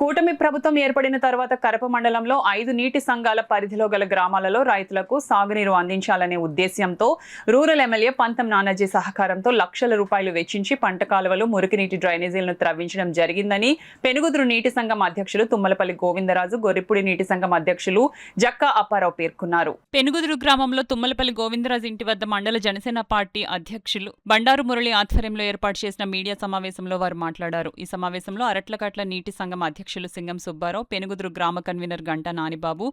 కూటమి ప్రభుత్వం ఏర్పడిన తర్వాత కరప మండలంలో 5 నీటి సంఘాల పరిధిలో గల గ్రామాలలో రైతులకు సాగునీరు అందించాలనే ఉద్దేశ్యంతో రూరల్ ఎమ్మెల్యే పంతం నానాజీ సహకారంతో లక్షల రూపాయలు వెచ్చించి పంట కాలువలు మురికినీటి డ్రైనేజీలను త్రవ్వించడం జరిగిందని పెనుగుదురు నీటి సంఘం అధ్యక్షులు తుమ్మలపల్లి గోవిందరాజు, గొర్రిపూడి నీటి సంఘం అధ్యక్షులు జక్కా అప్పారావు పేర్కొన్నారు. పెనుగుదురు గ్రామంలో తుమ్మలపల్లి గోవిందరాజు ఇంటి వద్ద మండల జనసేన పార్టీ అధ్యక్షులు బండారు మురళి ఆధ్వర్యంలో ఏర్పాటు చేసిన మీడియా సమావేశంలో వారు మాట్లాడారు. ఈ సమావేశంలో అరట్లకట్ల నీటి సంఘం అధ్యక్షులు సింగం సుబ్బారావు, పెనుగుదురు గ్రామ కన్వీనర్ గంటా నానిబాబు,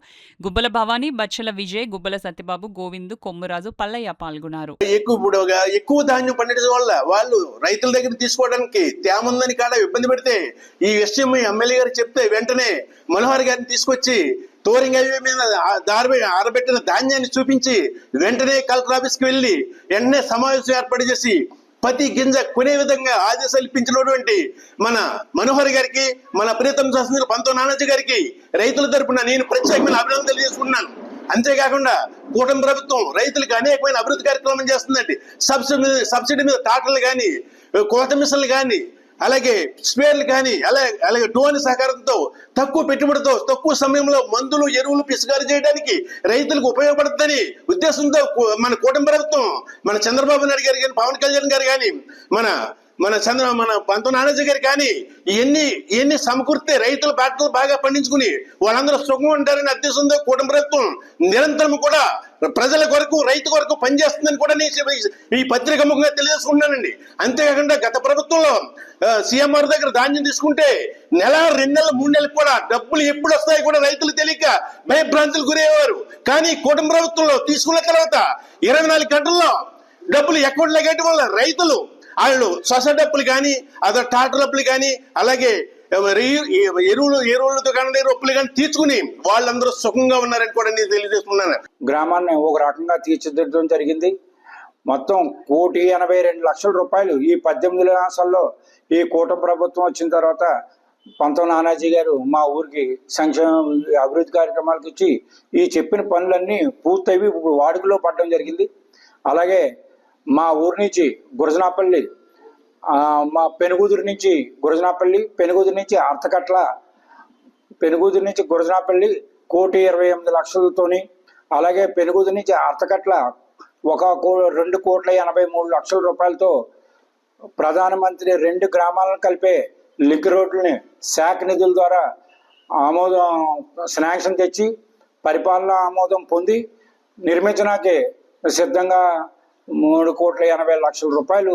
గుబ్బల భవానీ, బచ్చల విజయ్, గుబ్బల సత్యబాబు, గోవిందు, కొమ్మురాజు, పల్లయ్య పాల్గొన్నారు. ఎక్కువ ధాన్యం పండించడం వల్ల వాళ్ళు రైతుల దగ్గర తీసుకోవడానికి తేముందని కాడ ఇబ్బంది పెడితే ఈ విషయం ఎమ్మెల్యే గారు చెప్తే వెంటనే మనోహర్ గారిని తీసుకొచ్చి టోరింగ్ హైవే మీద ఆరబెట్టిన ధాన్యాన్ని చూపించి వెంటనే కలెక్టర్ ఆఫీస్కి వెళ్లి వెంటనే సమావేశం ఏర్పాటు చేసి ప్రతి గింజ కొనే విధంగా ఆదేశాలు ఇప్పించినటువంటి మన మనోహర్ గారికి, మన ప్రీతం శాసనసభ్యులు పంతం నానాజీ గారికి రైతుల తరపున నేను ప్రత్యేకమైన అభినందనలు తెలియజేసుకున్నాను. అంతేకాకుండా కూటమి ప్రభుత్వం రైతులకు అనేకమైన అభివృద్ధి కార్యక్రమం చేస్తుందండి. సబ్సిడీ మీద టాటర్లు కానీ, కోత మిషన్లు కానీ, అలాగే స్పేర్లు కానీ, అలాగే డ్రోన్ సహకారంతో తక్కువ పెట్టుబడితో తక్కువ సమయంలో మందులు, ఎరువులు పిచికారీ చేయడానికి రైతులకు ఉపయోగపడుతుందని ఉద్దేశంతో మన కూటమి ప్రభుత్వం, మన చంద్రబాబు నాయుడు గారు కానీ, పవన్ కళ్యాణ్ గారు కానీ, మన పంతం నానాజీ గారు కానీ ఇవన్నీ సమకూర్తే రైతుల పంటలు బాగా పండించుకుని వాళ్ళందరూ సుఖంగా ఉంటారని ఉద్దేశంతో కూటమి ప్రభుత్వం నిరంతరం కూడా ప్రజల కొరకు, రైతు కొరకు పనిచేస్తుందని కూడా నేను ఈ పత్రిక ముఖంగా తెలియజేసుకుంటున్నానండి. అంతేకాకుండా గత ప్రభుత్వంలో సీఎంఆర్ దగ్గర ధాన్యం తీసుకుంటే నెల, 2 నెలలు, 3 నెలలు కూడా డబ్బులు ఎప్పుడు వస్తాయి కూడా రైతులు తెలియక భయభ్రాంతులు గురయ్యేవారు. కానీ కూటమి ప్రభుత్వంలో తీసుకున్న తర్వాత 24 గంటల్లో డబ్బులు అకౌంట్లో వేయడం వల్ల రైతులు వాళ్ళు సొసైటీ అప్పులు కానీ, అదర్ టాటర్ అప్పులు కానీ, అలాగే ఎరువులతో కానీ అప్పులు కానీ తీర్చుకుని వాళ్ళందరూ సుఖంగా ఉన్నారని కూడా నేను తెలియజేస్తున్నాను. గ్రామాన్ని ఒక రకంగా తీర్చిదిద్దడం జరిగింది. మొత్తం 1,82,00,000 రూపాయలు ఈ 18 మాసాల్లో ఈ కూటమి ప్రభుత్వం వచ్చిన తర్వాత పంతం నానాజీ గారు మా ఊరికి సంక్షేమ అభివృద్ధి కార్యక్రమాలకు ఇచ్చి ఈ చెప్పిన పనులన్నీ పూర్తయి వాడుకలో పడడం జరిగింది. అలాగే మా ఊరి నుంచి గురజనాపల్లి, మా పెనుగుదురు నుంచి గురజనాపల్లి, పెనుగుదురు నుంచి అర్థకట్ల, పెనుగుదురు నుంచి గురజనాపల్లి 1,28,00,000తోని, అలాగే పెనుగుదురు నుంచి అర్థకట్ల 2,83,00,000 రూపాయలతో ప్రధానమంత్రి 2 గ్రామాలను కలిపే లింక్ రోడ్లని శాఖ నిధుల ద్వారా శాంక్షన్ తెచ్చి పరిపాలన ఆమోదం పొంది నిర్మించడానికే సిద్ధంగా 3,80,00,000 రూపాయలు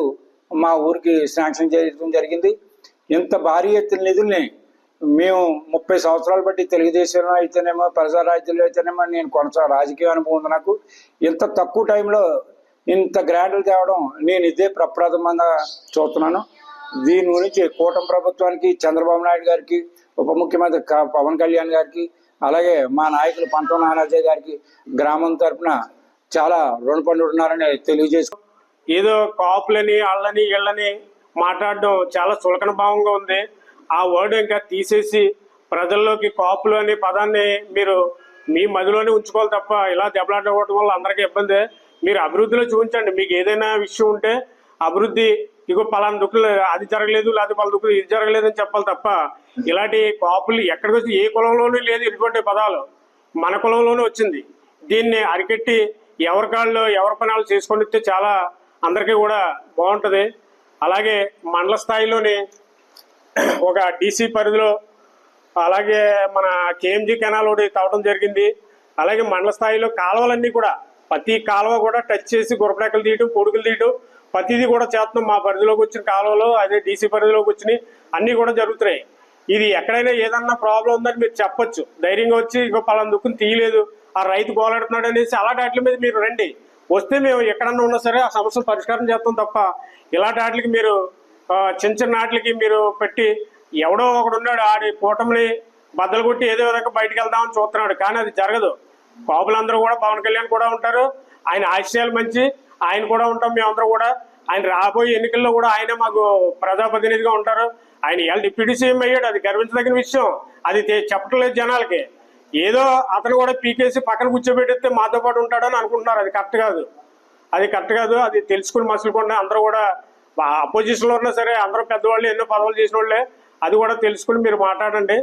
మా ఊరికి శాంక్షన్ చేయడం జరిగింది. ఇంత భారీ ఎత్తున నిధుల్ని మేము 30 సంవత్సరాలు బట్టి తెలుగుదేశం అయితేనేమో, ప్రజారాజ్యంలో అయితేనేమో, నేను కొంచెం రాజకీయ అనుభవం ఉంది నాకు. ఇంత తక్కువ టైంలో ఇంత గ్రాంట్లు తేవడం నేను ఇదే ప్రప్రథమంగా చూస్తున్నాను. దీని గురించి కూటమి ప్రభుత్వానికి, చంద్రబాబు నాయుడు గారికి, ఉప ముఖ్యమంత్రి పవన్ కళ్యాణ్ గారికి, అలాగే మా నాయకులు పంతం నానాజీ గారికి గ్రామం తరఫున చాలా రుణపడి ఉన్నారని తెలియజేసు. ఏదో కాపులని, అళ్ళని, ఇళ్ళని మాట్లాడడం చాలా చులకన భావంగా ఉంది. ఆ వర్డ్ ఇంకా తీసేసి ప్రజల్లోకి కాపులు అనే పదాన్ని మీరు మీ మదిలోనే ఉంచుకోవాలి తప్ప ఇలా దెబ్బలాడుకోవడం వల్ల అందరికీ ఇబ్బంది. మీరు అభివృద్ధిలో చూపించండి. మీకు ఏదైనా విషయం ఉంటే అభివృద్ధి, ఇగో పలానా దుక్కులు అది జరగలేదు, లేకపోతే పలానా దుక్కులు ఇది జరగలేదు అని చెప్పాలి తప్ప ఇలాంటి కాపులు ఎక్కడికి వచ్చి ఏ కులంలోనూ లేదు. ఇటువంటి పదాలు మన కులంలోనే వచ్చింది. దీన్ని అరికెట్టి ఎవరి కాళ్ళు ఎవరి పనాలు చేసుకొని వస్తే చాలా అందరికీ కూడా బాగుంటుంది. అలాగే మండల స్థాయిలోని ఒక డీసీ పరిధిలో, అలాగే మన కేఎంజీ కెనాల్ ఒకటి తవ్వడం జరిగింది. అలాగే మండల స్థాయిలో కాలువలన్నీ కూడా ప్రతి కాలువ కూడా టచ్ చేసి గురపడెక్కలు తీయడం, పొడుగులు తీయడం, ప్రతిదీ కూడా చేస్తున్నాం. మా పరిధిలోకి వచ్చిన కాలువలో, అదే డీసీ పరిధిలోకి వచ్చినాయి, అన్నీ కూడా జరుగుతున్నాయి. ఇది ఎక్కడైనా ఏదన్నా ప్రాబ్లం ఉందని మీరు చెప్పొచ్చు. ధైర్యంగా వచ్చి ఇంకో పలానా దుక్కుని తీయలేదు, ఆ రైతు గోలాడుతున్నాడు అనేసి అలాంటి వాటి మీద మీరు రండి. వస్తే మేము ఎక్కడన్నా ఉన్నా సరే ఆ సమస్యలు పరిష్కారం చేస్తాం తప్ప ఇలాంటి వాటికి మీరు చిన్న చిన్న వాటికి మీరు పెట్టి ఎవడో ఒకడు ఉన్నాడు ఆడి కూటమిని బద్దలు కొట్టి ఏదో విధంగా బయటకు వెళ్దామని చూస్తున్నాడు. కానీ అది జరగదు. కాపులందరూ కూడా, పవన్ కళ్యాణ్ కూడా ఉంటారు, ఆయన ఆశయాలు మంచి, ఆయన కూడా ఉంటాం మేమందరూ కూడా. ఆయన రాబోయే ఎన్నికల్లో కూడా ఆయన మాకు ప్రజాప్రతినిధిగా ఉంటారు. ఆయన ఇవాళ డిప్యూటీ సీఎం అయ్యాడు, అది గర్వించదగిన విషయం. అది చెప్పటం లేదు జనాలకి. ఏదో అతను కూడా పీకేసి పక్కన కూర్చోబెట్టిస్తే మాతో పాటు ఉంటాడని అనుకుంటున్నారు. అది కరెక్ట్ కాదు. అది తెలుసుకుని మసులుకుండా అందరూ కూడా అపోజిషన్లో ఉన్నా సరే అందరూ పెద్దవాళ్ళు, ఎన్నో పదవులు చేసిన వాళ్ళే. అది కూడా తెలుసుకుని మీరు మాట్లాడండి.